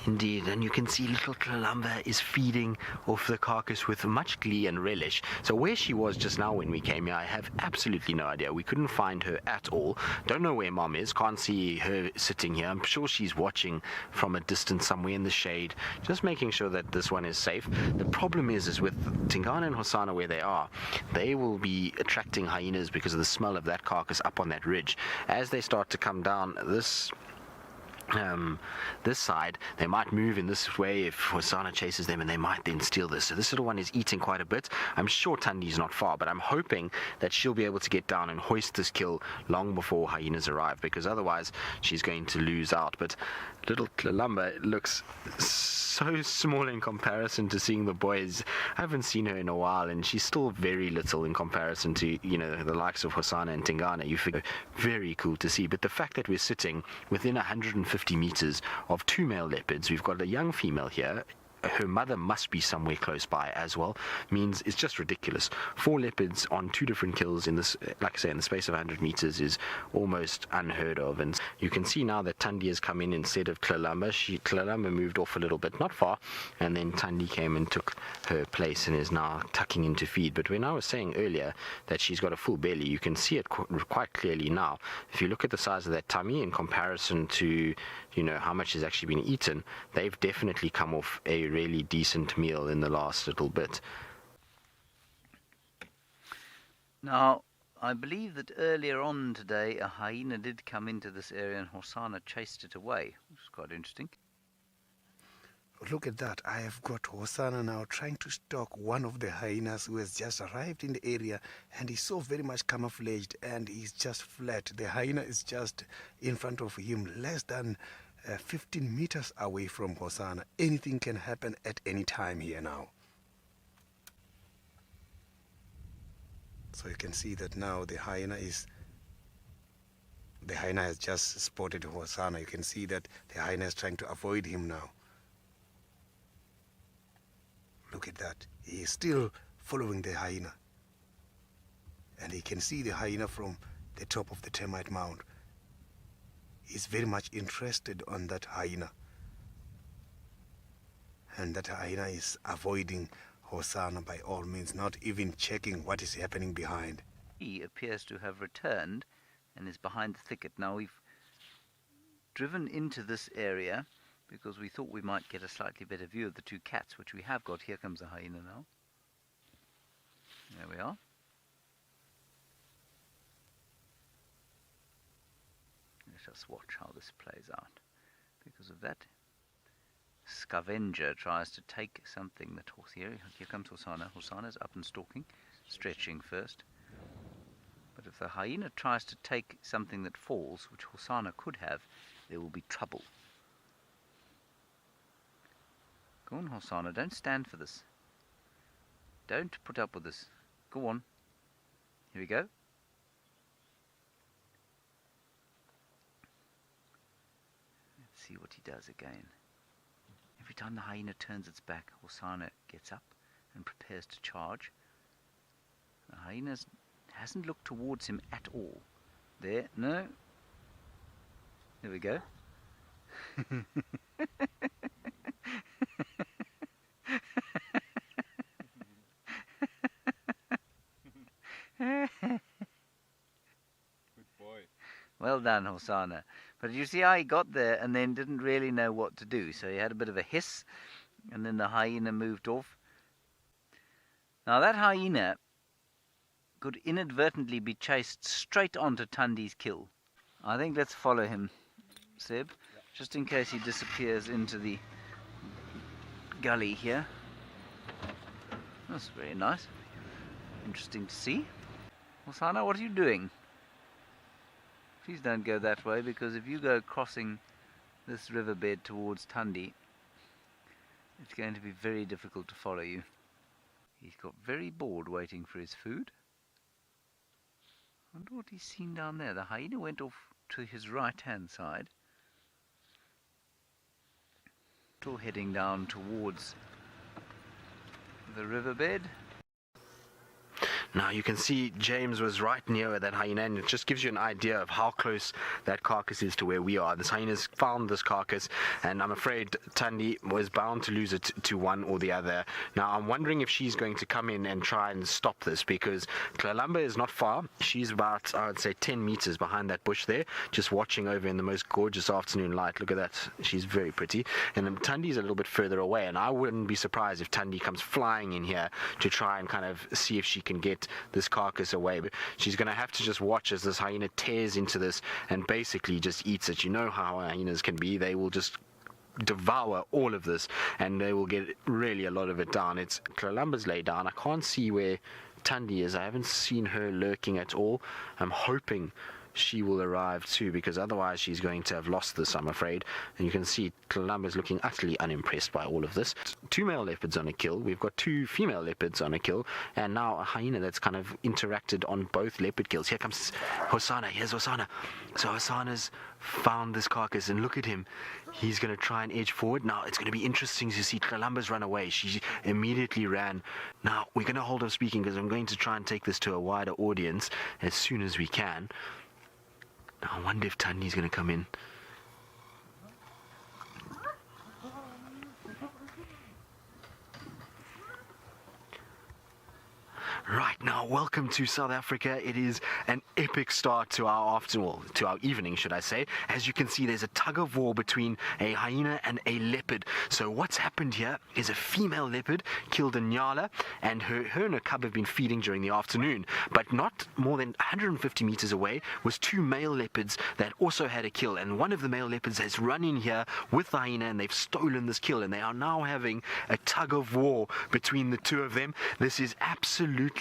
Indeed, and you can see little Columba is feeding off the carcass with much glee and relish. So where she was just now when we came here, I have absolutely no idea. We couldn't find her at all. Don't know where Mom is. Can't see her sitting here. I'm sure she's watching from a distance somewhere in the shade, just making sure that this one is safe. The problem is with Tingana and Hosana where they are, they will be attracting hyenas because of the smell of that carcass up on that ridge. As they start to come down this side, they might move in this way if Hosana chases them, and they might then steal this. So this little one is eating quite a bit. I'm sure Tandi's not far, but I'm hoping that she'll be able to get down and hoist this kill long before hyenas arrive, because otherwise she's going to lose out. But little Columba looks so small in comparison to seeing the boys. I haven't seen her in a while, and she's still very little in comparison to, you know, the likes of Hosana and Tingana. You figure, very cool to see. But the fact that we're sitting within 150 meters of 2 male leopards, we've got a young female here. Her mother must be somewhere close by as well, means it's just ridiculous. 4 leopards on 2 different kills in this, like I say, in the space of 100 meters is almost unheard of. And you can see now that Tandi has come in instead of Columba. Columba moved off a little bit, not far, and then Tandi came and took her place and is now tucking into feed. But when I was saying earlier that she's got a full belly, you can see it quite clearly now. If you look at the size of that tummy in comparison to, you know, how much has actually been eaten, they've definitely come off a really decent meal in the last little bit. Now, I believe that earlier on today a hyena did come into this area and Hosana chased it away, which is quite interesting. Look at that. I have got Hosana now trying to stalk one of the hyenas who has just arrived in the area, and he's so very much camouflaged and he's just flat. The hyena is just in front of him, less than 15 meters away from Hosana. Anything can happen at any time here now. So you can see that now the hyena has just spotted Hosana. You can see that the hyena is trying to avoid him now. Look at that. He is still following the hyena. And he can see the hyena from the top of the termite mound. He's very much interested on that hyena. And that hyena is avoiding Hosana by all means, not even checking what is happening behind. He appears to have returned and is behind the thicket. Now we've driven into this area because we thought we might get a slightly better view of the 2 cats, which we have got. Here comes a hyena now. There we are. Let us watch how this plays out. Because of that, scavenger tries to take something that here comes Hosana. Hosana's up and stalking, stretching first. But if the hyena tries to take something that falls, which Hosana could have, there will be trouble. Go on, Hosana, don't stand for this. Don't put up with this. Go on. Here we go. Let's see what he does again. Every time the hyena turns its back, Hosana gets up and prepares to charge. The hyena hasn't looked towards him at all. There, no. There we go. Good boy. Well done, Hosana. But you see how he got there and then didn't really know what to do. So he had a bit of a hiss, and then the hyena moved off. Now that hyena could inadvertently be chased straight onto Tandi's kill. I think let's follow him, Seb, just in case he disappears into the gully here. That's very nice. Interesting to see. Hosana, what are you doing? Please don't go that way, because if you go crossing this riverbed towards Tandi, it's going to be very difficult to follow you. He's got very bored waiting for his food. I wonder what he's seen down there. The hyena went off to his right-hand side. Still heading down towards the riverbed. Now you can see James was right near that hyena, and it just gives you an idea of how close that carcass is to where we are. This hyena's found this carcass, and I'm afraid Thandi was bound to lose it to one or the other. Now I'm wondering if she's going to come in and try and stop this, because Kalamba is not far. She's about, I would say, 10 meters behind that bush there, just watching over in the most gorgeous afternoon light. Look at that. She's very pretty. And then Thandi's a little bit further away, and I wouldn't be surprised if Thandi comes flying in here to try and kind of see if she can get this carcass away. But she's going to have to just watch as this hyena tears into this and basically just eats it. You know how hyenas can be. They will just devour all of this, and they will get really a lot of it down. It's Kalamba's laid down. I can't see where Thandi is. I haven't seen her lurking at all. I'm hoping she will arrive too, because otherwise she's going to have lost this, I'm afraid. And you can see Kalamba is looking utterly unimpressed by all of this. 2 male leopards on a kill. We've got 2 female leopards on a kill, and now a hyena that's kind of interacted on both leopard kills. Here comes Hosana. Here's Hosana. So Hosana's found this carcass, and look at him. He's going to try and edge forward. Now it's going to be interesting to see Kalamba's run away. She immediately ran. Now we're going to hold off speaking, because I'm going to try and take this to a wider audience as soon as we can. I wonder if Thandi's going to come in. Right, now welcome to South Africa. It is an epic start to our afternoon, to our evening, should I say. As you can see, there's a tug of war between a hyena and a leopard. So what's happened here is a female leopard killed a nyala, and her and her cub have been feeding during the afternoon. But not more than 150 meters away was 2 male leopards that also had a kill, and one of the male leopards has run in here with the hyena, and they've stolen this kill, and they are now having a tug of war between the 2 of them. This is absolutely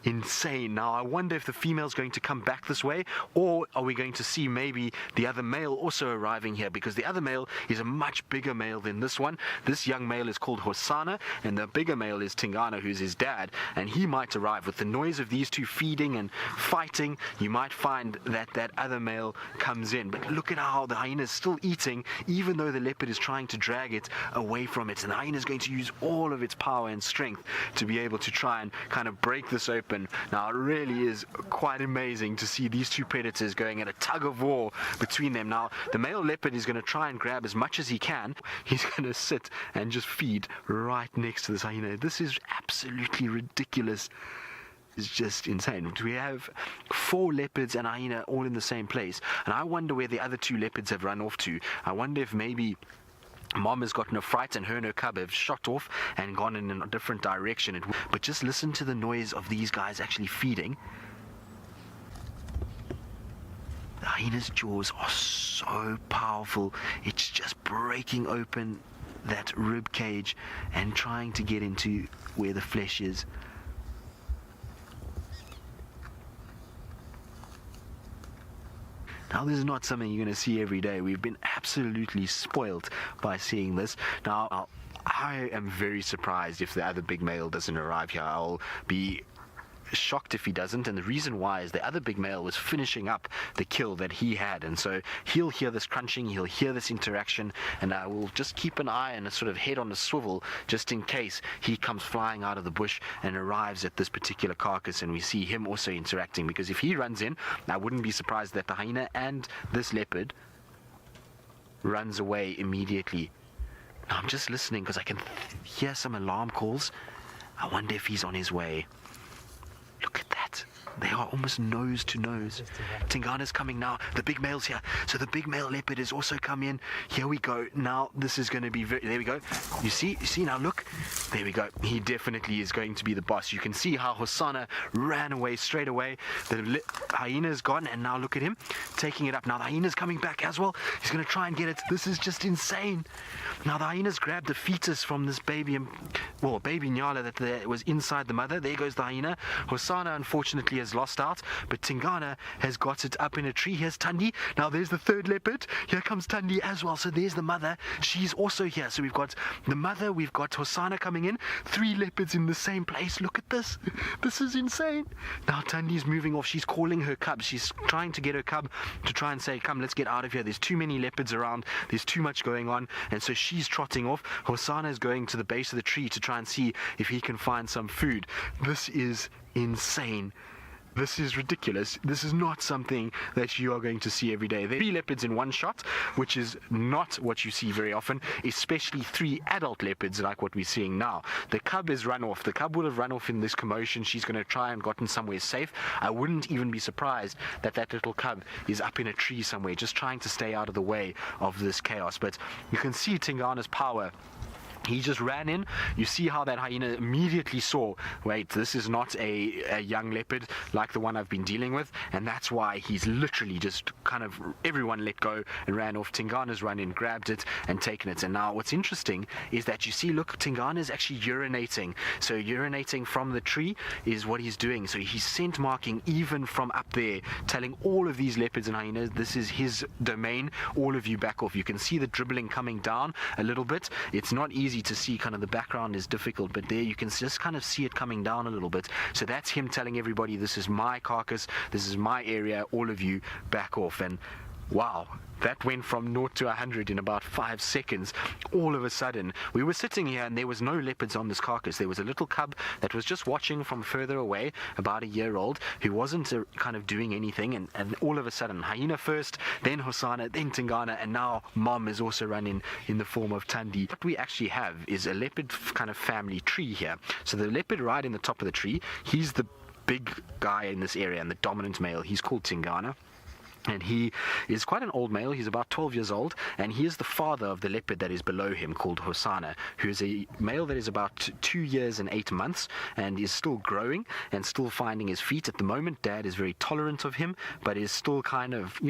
insane. Now I wonder if the female's going to come back this way, or are we going to see maybe the other male also arriving here, because the other male is a much bigger male than this one. This young male is called Hosana, and the bigger male is Tingana, who's his dad, and he might arrive. With the noise of these 2 feeding and fighting, you might find that that other male comes in. But look at how the hyena is still eating, even though the leopard is trying to drag it away from it, and the hyena is going to use all of its power and strength to be able to try and kind of break this open. Now it really is quite amazing to see these 2 predators going at a tug of war between them. Now the male leopard is going to try and grab as much as he can. He's going to sit and just feed right next to this hyena. This is absolutely ridiculous. It's just insane. We have 4 leopards and a hyena all in the same place, and I wonder where the other 2 leopards have run off to. I wonder if maybe Mom has gotten a fright and her and her cub have shot off and gone in a different direction. But just listen to the noise of these guys actually feeding. The hyena's jaws are so powerful. It's just breaking open that rib cage and trying to get into where the flesh is. Now, this is not something you're going to see every day. We've been absolutely spoilt by seeing this. Now, I am very surprised if the other big male doesn't arrive here. I'll be shocked if he doesn't, and the reason why is the other big male was finishing up the kill that he had, and so he'll hear this crunching, he'll hear this interaction, and I will just keep an eye and a sort of head on a swivel just in case he comes flying out of the bush and arrives at this particular carcass, and we see him also interacting, because if he runs in, I wouldn't be surprised that the hyena and this leopard runs away immediately. Now I'm just listening because I can hear some alarm calls. I wonder if he's on his way. Look at that. They are almost nose to nose. Tingana's coming now. The big male's here. So the big male leopard has also come in. Here we go. Now this is going to be very... There we go. You see now, look. There we go. He definitely is going to be the boss. You can see how Hosana ran away straight away. The hyena's gone, and now look at him taking it up. Now the hyena's coming back as well. He's going to try and get it. This is just insane. Now the hyena's grabbed the fetus from this baby, baby nyala that was inside the mother. There goes the hyena. Hosana unfortunately has has lost out, but Tingana has got it up in a tree. Here's Tandi. Now there's the third leopard. Here comes Tandi as well. So there's the mother. She's also here. So we've got the mother, we've got Hosana coming in. 3 leopards in the same place. Look at this. This is insane. Now Tandi's moving off. She's calling her cub. She's trying to get her cub to try and say, come, let's get out of here. There's too many leopards around. There's too much going on. And so she's trotting off. Hosana is going to the base of the tree to try and see if he can find some food. This is insane. This is ridiculous. This is not something that you are going to see every day. There are 3 leopards in one shot, which is not what you see very often, especially 3 adult leopards like what we're seeing now. The cub has run off. The cub would have run off in this commotion. She's going to try and gotten somewhere safe. I wouldn't even be surprised that that little cub is up in a tree somewhere, just trying to stay out of the way of this chaos. But you can see Tingana's power. He just ran in. You see how that hyena immediately saw, wait, this is not a young leopard like the one I've been dealing with, and that's why he's literally just kind of, everyone let go and ran off. Tingana's run in, grabbed it and taken it. And now what's interesting is that you see, look, Tingana's actually urinating. So urinating from the tree is what he's doing. So he's scent marking even from up there, telling all of these leopards and hyenas, this is his domain, all of you back off. You can see the dribbling coming down a little bit. It's not easy to see, kind of the background is difficult, but there you can just kind of see it coming down a little bit. So that's him telling everybody, this is my carcass, this is my area, all of you back off. And wow, that went from 0 to 100 in about 5 seconds. All of a sudden, we were sitting here and there was no leopards on this carcass. There was a little cub that was just watching from further away, about a year old, who wasn't kind of doing anything. And all of a sudden, hyena first, then Hosana, then Tingana, and now mom is also running in the form of Tandi. What we actually have is a leopard kind of family tree here. So the leopard right in the top of the tree, he's the big guy in this area and the dominant male. He's called Tingana. And he is quite an old male. He's about 12 years old, and he is the father of the leopard that is below him, called Hosana, who is a male that is about 2 years and 8 months and is still growing and still finding his feet. At the moment, Dad is very tolerant of him, but is still kind of,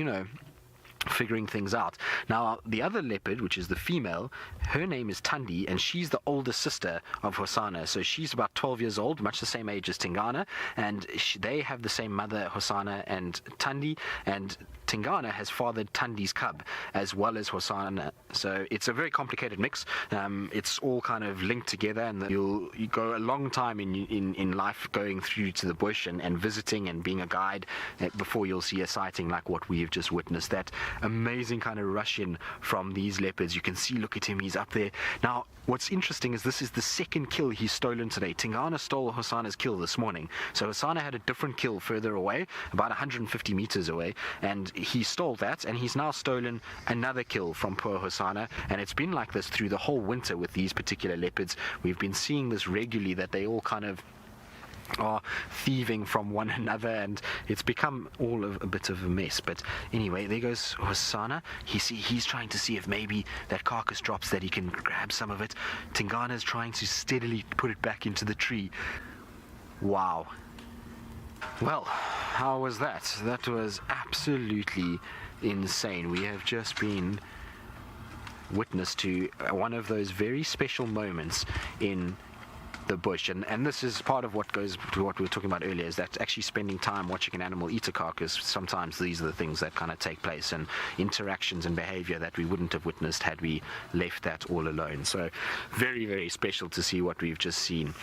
figuring things out. Now, the other leopard, which is the female, her name is Tandi, and she's the older sister of Hosana. So she's about 12 years old, much the same age as Tingana, and they have the same mother, Hosana and Tandi, and Tingana has fathered Tandi's cub as well as Hosana. So it's a very complicated mix. It's all kind of linked together, and you go a long time in life going through to the bush and visiting and being a guide before you'll see a sighting like what we've just witnessed. That amazing kind of rush in from these leopards. You can see, look at him, he's up there. Now, what's interesting is this is the second kill he's stolen today. Tingana stole Hosana's kill this morning. So Hosana had a different kill further away, about 150 meters away, and he stole that, and he's now stolen another kill from poor Hosana. And it's been like this through the whole winter with these particular leopards. We've been seeing this regularly, that they all kind of are thieving from one another, and it's become all of a bit of a mess. But anyway, there goes Hosana. He's trying to see if maybe that carcass drops, that he can grab some of it. Tingana's trying to steadily put it back into the tree. Wow. Well, how was that? That was absolutely insane. We have just been witness to one of those very special moments in the bush, and this is part of what goes to what we were talking about earlier, is that actually spending time watching an animal eat a carcass, sometimes these are the things that kind of take place, and interactions and behavior that we wouldn't have witnessed had we left that all alone. So very, very special to see what we've just seen.